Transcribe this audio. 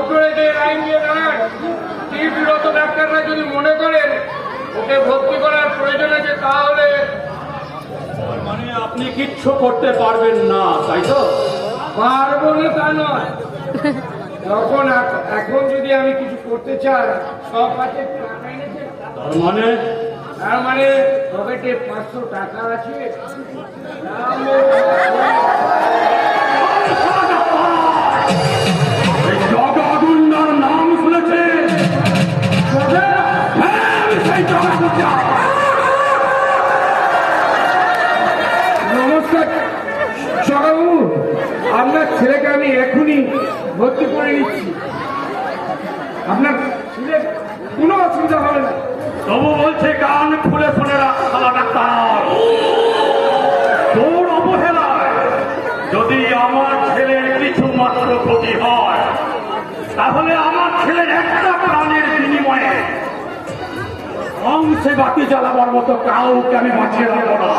ডক্টরেটের আইন দিয়ে দাঁড়ান। বিরত ডাক্তাররা যদি মনে করেন ওকে ভর্তি করার প্রয়োজন আছে, তাহলে মানে আপনি কিচ্ছু করতে পারবেন না, তাই তো? পারবো না তা নয়, এখন যদি আমি কিছু করতে চাই, সব কাছে টাকা এনেছে। তার মানে পকেটে 500 টাকা আছে। নাম শুনেছে? নমস্কার সকালবাবু, আপনার ছেলেকে আমি এখনই ভর্তি করে নিচ্ছি। আপনার ছেলের কোনো অসুবিধা হবে না। তবু বলছে কান খুলে শুনে রাখ শালা ডাক্তার, তোর অবহেলায় যদি আমার ছেলের কিছু মাত্র ক্ষতি হয়, তাহলে আমার ছেলের একটা প্রাণের বিনিময়ে অংশে বাতি জ্বালাবার মতো কাউকে আমি বাঁচিয়ে রাখবো না।